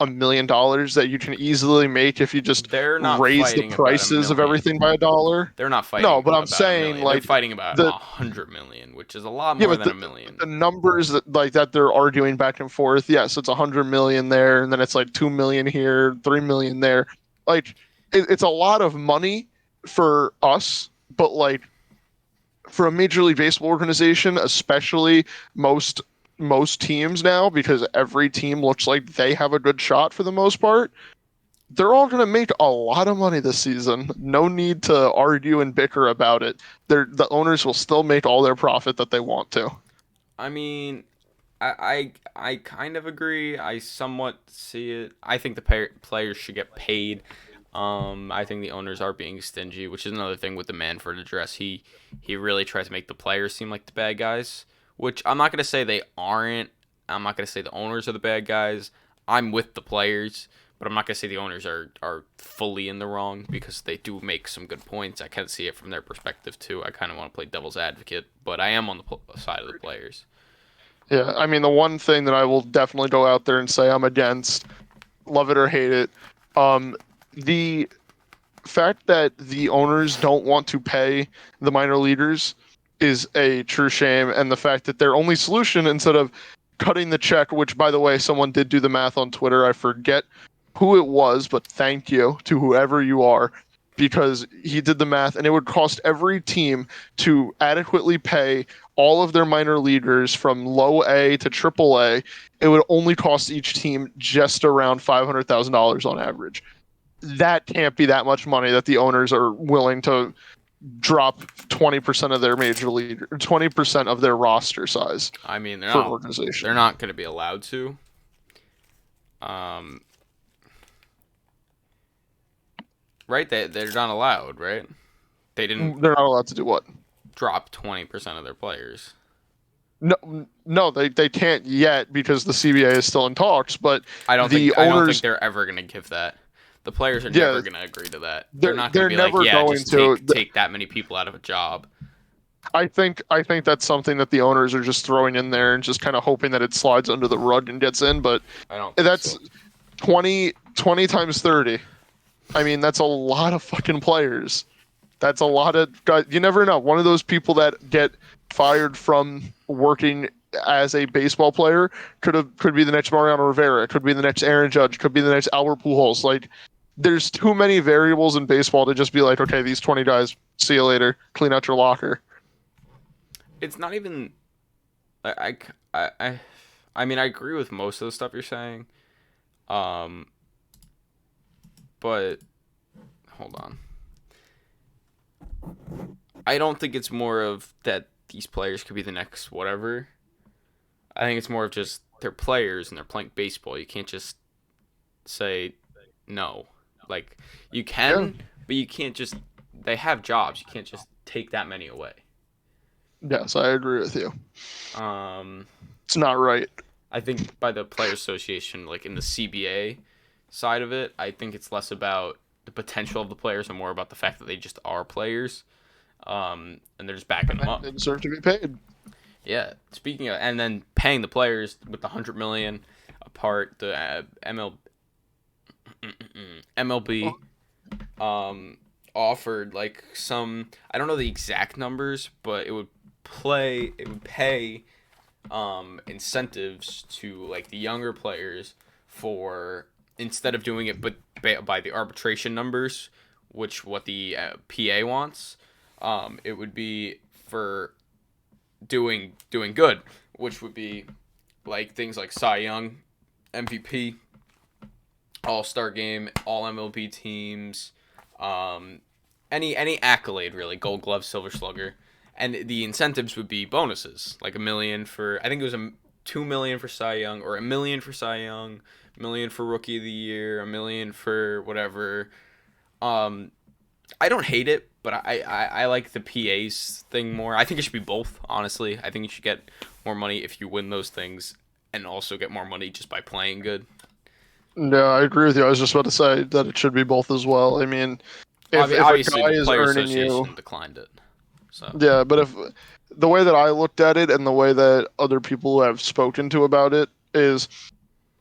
$1 $1 million that you can easily make if you just They're not raise the fighting about prices of $1 million. everything by $1. They're not fighting. No, but I'm about saying $1 million. They're like fighting about the 100 million, which is a lot yeah, more but than $1 million. the numbers that they're arguing back and forth. Yes, it's 100 million there, and then it's like 2 million here, 3 million there. Like it's a lot of money for us, but like for a Major League Baseball organization, especially most teams now, because every team looks like they have a good shot for the most part. They're all going to make a lot of money this season. No need to argue and bicker about it. The owners will still make all their profit that they want to. I mean, I kind of agree. I somewhat see it. I think the players should get paid. I think the owners are being stingy, which is another thing with the Manfred address. He really tries to make the players seem like the bad guys, which I'm not going to say they aren't. I'm not going to say the owners are the bad guys. I'm with the players, but I'm not going to say the owners are fully in the wrong because they do make some good points. I can see it from their perspective, too. I kind of want to play devil's advocate, but I am on the side of the players. Yeah, I mean, the one thing that I will definitely go out there and say I'm against, love it or hate it, the fact that the owners don't want to pay the minor leaguers is a true shame, and the fact that their only solution, instead of cutting the check, which, by the way, someone did do the math on Twitter, I forget who it was, but thank you to whoever you are, because he did the math, and it would cost every team to adequately pay all of their minor leaguers from low A to triple A. It would only cost each team just around $500,000 on average. That can't be that much money that the owners are willing to drop 20% of their major league, 20% of their roster size. I mean, for an organization. They're not going to be allowed to. Right? They're not allowed, right? They're not allowed to do what? Drop 20% of their players. No, they can't yet because the CBA is still in talks. But I don't think they're ever going to give that. The players are never going to agree to that. They're not going to be like, take that many people out of a job. I think that's something that the owners are just throwing in there and just kind of hoping that it slides under the rug and gets in. But I don't think that's 20 times 30. I mean, that's a lot of fucking players. That's a lot of guys. You never know. One of those people that get fired from working as a baseball player could be the next Mariano Rivera, could be the next Aaron Judge, could be the next Albert Pujols. Like, there's too many variables in baseball to just be like, okay, these 20 guys, see you later, clean out your locker. It's not even. I mean, I agree with most of the stuff you're saying. But hold on. I don't think it's more of that these players could be the next whatever. I think it's more of just they're players and they're playing baseball. You can't just say no. Like, you can, but you can't just... They have jobs. You can't just take that many away. Yes, I agree with you. It's not right. I think by the Players Association, like in the CBA side of it, I think it's less about the potential of the players and more about the fact that they just are players. And they're just backing them up. They deserve to be paid. Yeah. Speaking of, and then paying the players with the $100 million apart, the MLB offered like some, I don't know the exact numbers, but it would pay incentives to like the younger players for, instead of doing it but by the arbitration numbers, which what the PA wants, it would be for doing good, which would be like things like Cy Young, MVP, All-Star Game, all MLB teams, any accolade really, Gold Glove, Silver Slugger, and the incentives would be bonuses, like $1 million for, I think it was $2 million for Cy Young, or $1 million for Cy Young, $1 million for Rookie of the Year, $1 million for whatever. I don't hate it, but I like the PA's thing more. I think it should be both, honestly. I think you should get more money if you win those things, and also get more money just by playing good. No, I agree with you. I was just about to say that it should be both as well. I mean, if obviously a guy the is Players earning Association you, declined it. So yeah, but if the way that I looked at it and the way that other people have spoken to about it is,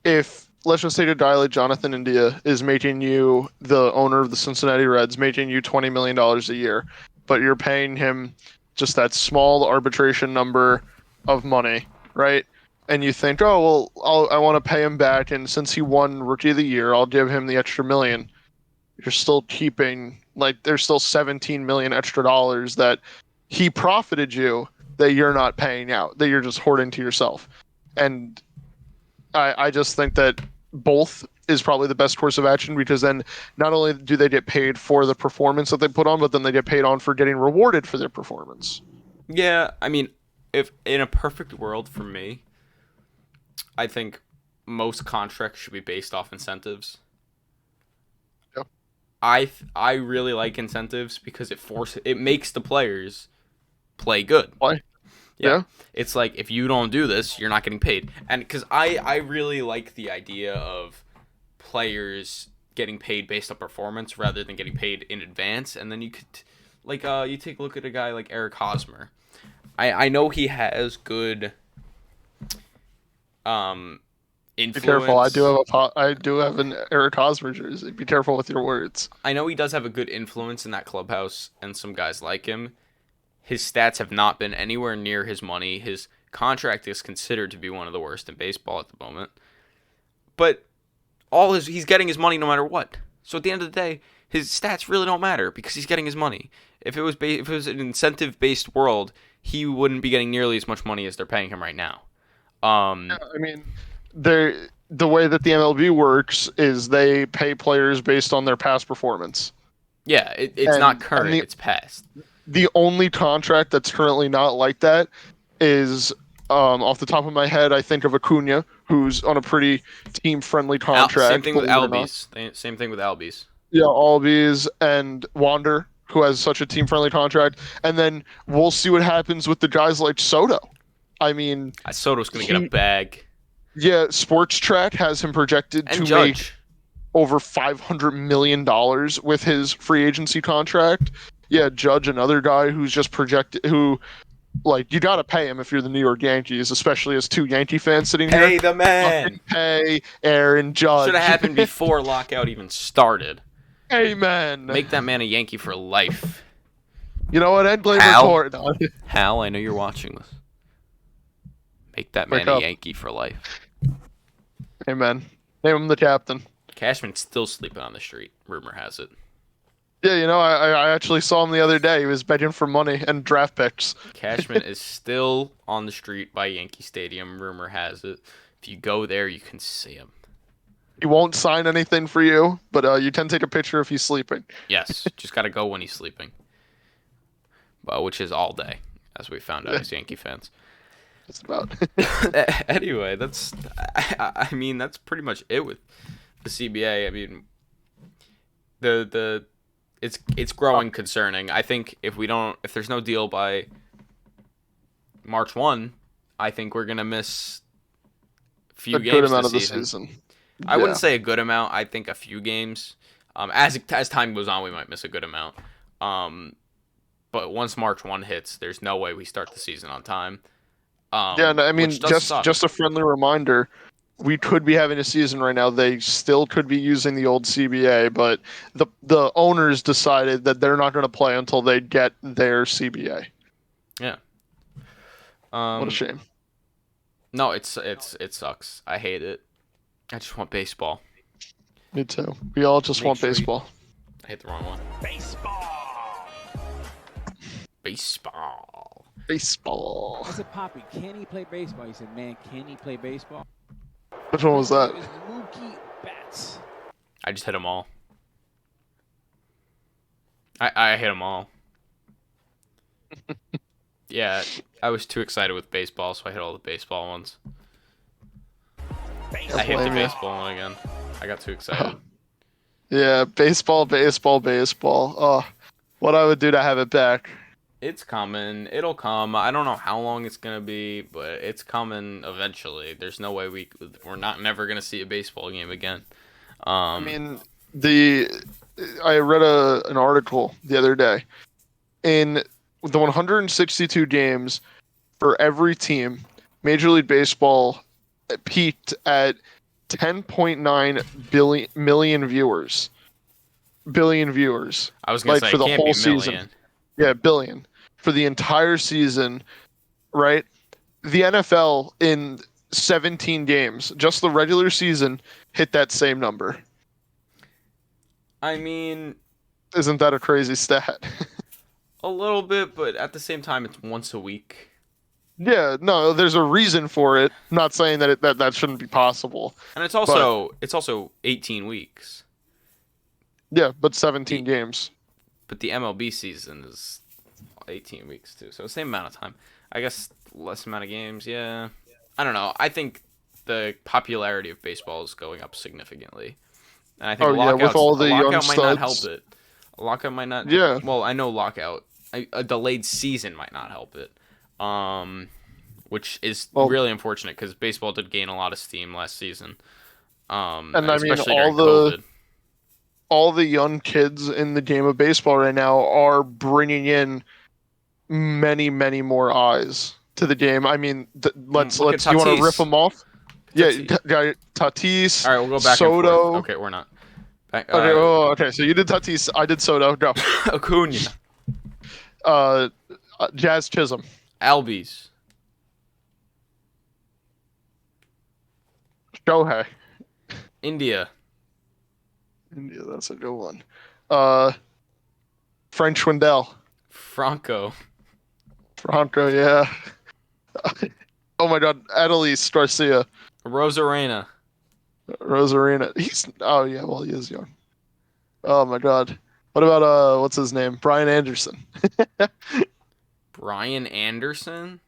if let's just say a guy like Jonathan India is making you, the owner of the Cincinnati Reds, making you $20 million a year, but you're paying him just that small arbitration number of money, right? And you think, oh, well, I want to pay him back, and since he won Rookie of the Year, I'll give him the extra million. You're still keeping, like, there's still 17 million extra dollars that he profited you that you're not paying out, that you're just hoarding to yourself. And I just think that both is probably the best course of action, because then not only do they get paid for the performance that they put on, but then they get paid on for getting rewarded for their performance. Yeah, I mean, if in a perfect world for me, I think most contracts should be based off incentives. Yeah. I really like incentives because it makes the players play good. Why? Yeah. It's like, if you don't do this, you're not getting paid. And because I really like the idea of players getting paid based on performance rather than getting paid in advance. And then you could, like, you take a look at a guy like Eric Hosmer. I know he has good influence. Be careful. I do have an Eric Hosmer jersey. Be careful with your words. I know he does have a good influence in that clubhouse and some guys like him. His stats have not been anywhere near his money. His contract is considered to be one of the worst in baseball at the moment. But he's getting his money no matter what. So at the end of the day, his stats really don't matter because he's getting his money. If it was an incentive-based world, he wouldn't be getting nearly as much money as they're paying him right now. Yeah, I mean, the way that the MLB works is they pay players based on their past performance. Yeah, it's not current, it's past. The only contract that's currently not like that is, off the top of my head, I think of Acuna, who's on a pretty team-friendly contract. Same thing with Albies. Same thing with Albies. Yeah, Albies and Wander, who has such a team-friendly contract. And then we'll see what happens with the guys like Soto. I mean, Soto's going to get a bag. Yeah, Sports Track has him projected and to Judge. Make over $500 million with his free agency contract. Yeah, Judge, another guy who's just projected, who, like, you got to pay him if you're the New York Yankees, especially as two Yankee fans sitting here. Pay the man! Pay Aaron Judge. Should have happened before lockout even started. Amen. Make that man a Yankee for life. You know what? End blame report. Hal, I know you're watching this. Make that man a Yankee for life. Amen. Name him the captain. Cashman's still sleeping on the street, rumor has it. Yeah, you know, I actually saw him the other day. He was begging for money and draft picks. Cashman is still on the street by Yankee Stadium, rumor has it. If you go there, you can see him. He won't sign anything for you, but you can take a picture if he's sleeping. Yes, just got to go when he's sleeping. Which is all day, as we found out as Yankee fans. Just about. Anyway, I mean, that's pretty much it with the CBA. I mean, it's growing concerning. I think if there's no deal by March 1, I think we're gonna miss a few games good amount this of the season. season. I wouldn't say a good amount. I think a few games. As time goes on, we might miss a good amount. But once March 1 hits, there's no way we start the season on time. Yeah, no, I mean, just a friendly reminder, we could be having a season right now. They still could be using the old CBA, but the owners decided that they're not going to play until they get their CBA. Yeah. What a shame. No, it sucks. I hate it. I just want baseball. Me too. We all just want baseball. I hit the wrong one. Baseball. I said, Poppy, can he play baseball? He said, man, can he play baseball? Which one was that? It was Mookie Betts. I just hit them all. I hit them all. Yeah, I was too excited with baseball, so I hit all the baseball ones. I hit the baseball one again. I got too excited. Yeah, baseball. Oh, what I would do to have it back. It's coming. It'll come. I don't know how long it's gonna be, but it's coming eventually. There's no way we're never gonna see a baseball game again. I mean, I read an article the other day. In the 162 games for every team, Major League Baseball peaked at 10.9 million viewers. Billion viewers. I was gonna say for it the can't whole be million. season. Yeah, billion for the entire season, right? The NFL in 17 games, just the regular season, hit that same number. I mean, Isn't that a crazy stat? a little bit, but at the same time, it's once a week. Yeah, no, there's a reason for it. I'm not saying that shouldn't be possible. And it's also 18 weeks. Yeah, but 17 games. But the MLB season is 18 weeks too, so same amount of time. I guess less amount of games. Yeah, I don't know. I think the popularity of baseball is going up significantly, and I think with all the a young lockout might not help studs. it. A lockout might not. Yeah. Well, I know lockout. A delayed season might not help it. Which is really unfortunate because baseball did gain a lot of steam last season. And I mean, especially during COVID. all the young kids in the game of baseball right now are bringing in many, many more eyes to the game. I mean, let's. You want to riff them off? Tatis. All right, we'll go back Soto. and forth. Okay, we're not. Okay. So you did Tatis. I did Soto. Go. Acuna. Jazz Chisholm. Albies. Shohei. India. That's a good one. French Wendell. Franco. Yeah. Oh my God, Adelise Garcia. Rosarena. He is young. Oh my God. What about what's his name? Brian Anderson. Brian Anderson?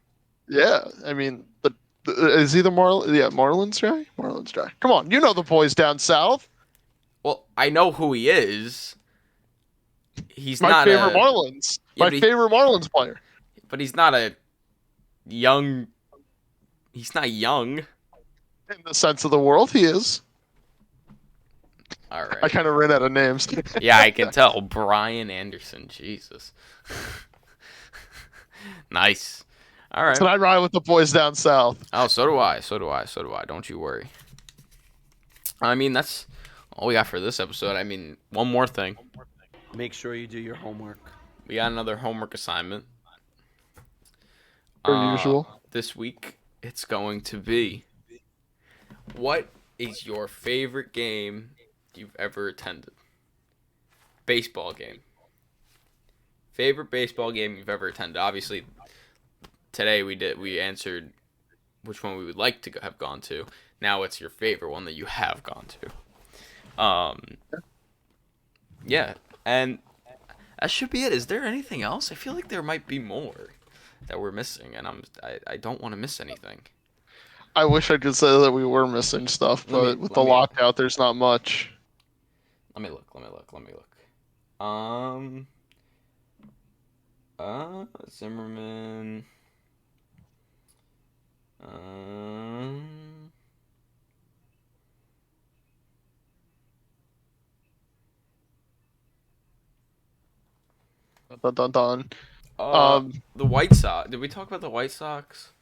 Yeah, I mean, is he the Marlins guy? Marlins guy. Come on, you know the boys down south. Well, I know who he is. He's my not favorite Marlins. Yeah, favorite Marlins player. But he's not a young. He's not young. In the sense of the world, he is. All right. I kind of ran out of names. Yeah, I can tell. Brian Anderson. Jesus. Nice. All right. So I ride with the boys down south. Oh, so do I. Don't you worry. I mean, that's all we got for this episode. I mean, one more thing. Make sure you do your homework. We got another homework assignment. Per usual. This week, it's going to be, what is your favorite game you've ever attended? Baseball game. Favorite baseball game you've ever attended. Obviously, today we answered which one we would like to have gone to. Now it's your favorite one that you have gone to. Yeah, and that should be it. Is there anything else? I feel like there might be more that we're missing, and I don't want to miss anything. I wish I could say that we were missing stuff, but with the lockout, there's not much. Let me look. Zimmerman. Dun. The White Sox. Did we talk about the White Sox?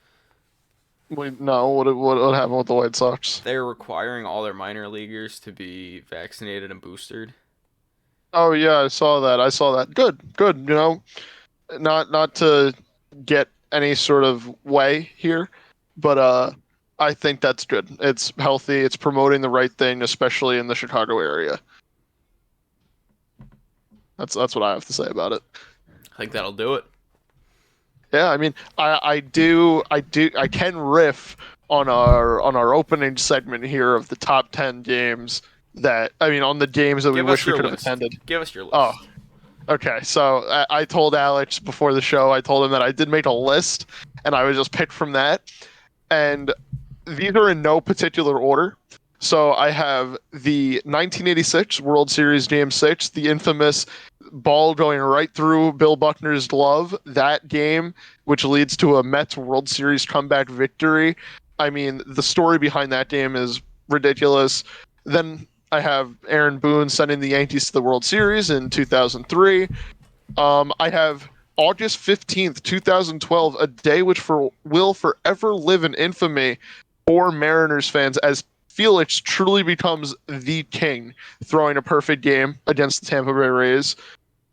No. What happened with the White Sox? They're requiring all their minor leaguers to be vaccinated and boosted. Oh yeah, I saw that. Good. You know, not to get any sort of way here, but I think that's good. It's healthy. It's promoting the right thing, especially in the Chicago area. That's what I have to say about it. I think that'll do it. Yeah, I mean, I can riff on our opening segment here of the top 10 games on the games that we wish we could have attended. Give us your list. Oh, okay. So I told Alex before the show, I told him that I did make a list, and I would just pick from that. And these are in no particular order. So I have the 1986 World Series Game 6, the infamous ball going right through Bill Buckner's glove, that game, which leads to a Mets World Series comeback victory. I mean, the story behind that game is ridiculous. Then I have Aaron Boone sending the Yankees to the World Series in 2003. I have August 15th, 2012, a day which will forever live in infamy for Mariners fans, as Felix truly becomes the king, throwing a perfect game against the Tampa Bay Rays.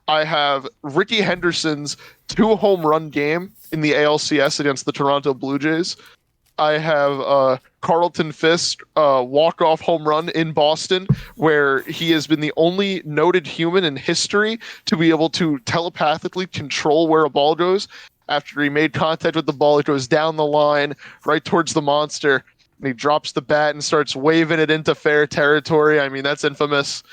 I have Ricky Henderson's 2-home run game in the ALCS against the Toronto Blue Jays. I have Carlton Fisk walk-off home run in Boston, where he has been the only noted human in history to be able to telepathically control where a ball goes. After he made contact with the ball, it goes down the line, right towards the monster, and he drops the bat and starts waving it into fair territory. I mean, that's infamous.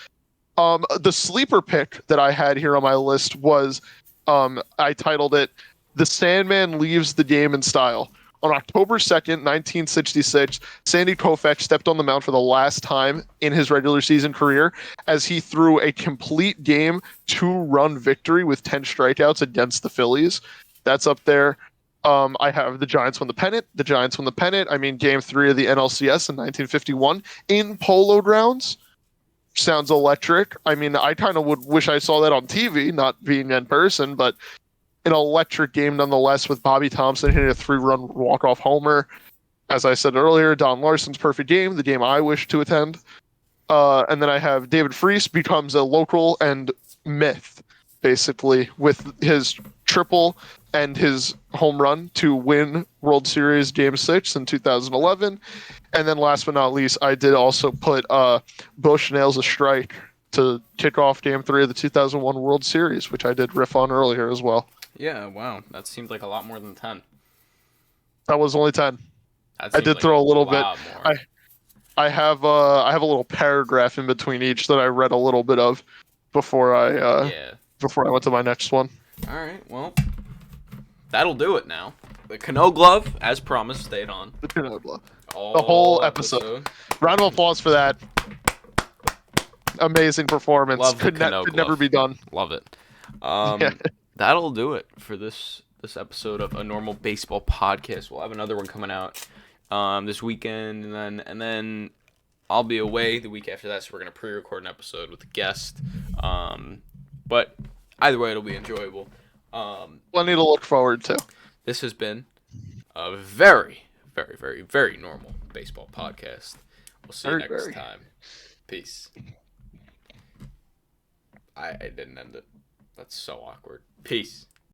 The sleeper pick that I had here on my list was, I titled it, "The Sandman Leaves the Game in Style." On October 2nd, 1966, Sandy Koufax stepped on the mound for the last time in his regular season career as he threw a complete game 2-run victory with 10 strikeouts against the Phillies. That's up there. I have the Giants win the pennant. The Giants win the pennant. I mean, Game 3 of the NLCS in 1951 in Polo Grounds. Sounds electric. I mean, I kind of would wish I saw that on TV, not being in person, but an electric game nonetheless, with Bobby Thompson hitting a 3-run walk-off homer. As I said earlier, Don Larson's perfect game, the game I wish to attend. And then I have David Freese becomes a local and myth, basically, with his triple and his home run to win World Series Game 6 in 2011. And then last but not least, I did also put Bush nails a strike to kick off Game 3 of the 2001 World Series, which I did riff on earlier as well. Yeah, wow. That seemed like a lot more than 10. That was only 10. That I seemed did like throw a little bit. lot more. I have a little paragraph in between each that I read a little bit of before I went to my next one. All right, well, that'll do it now. The Cano Glove, as promised, stayed on. The Cano Glove. The whole episode. Round of applause for that. Amazing performance. Love Could never be done. Love it. Yeah. That'll do it for this episode of A Normal Baseball Podcast. We'll have another one coming out this weekend, and then I'll be away the week after that, so we're gonna pre-record an episode with a guest. But either way, it'll be enjoyable. Plenty to look forward to. This has been a very, very, very, very normal baseball podcast. We'll see you next time. Peace. I didn't end it. That's so awkward. Peace.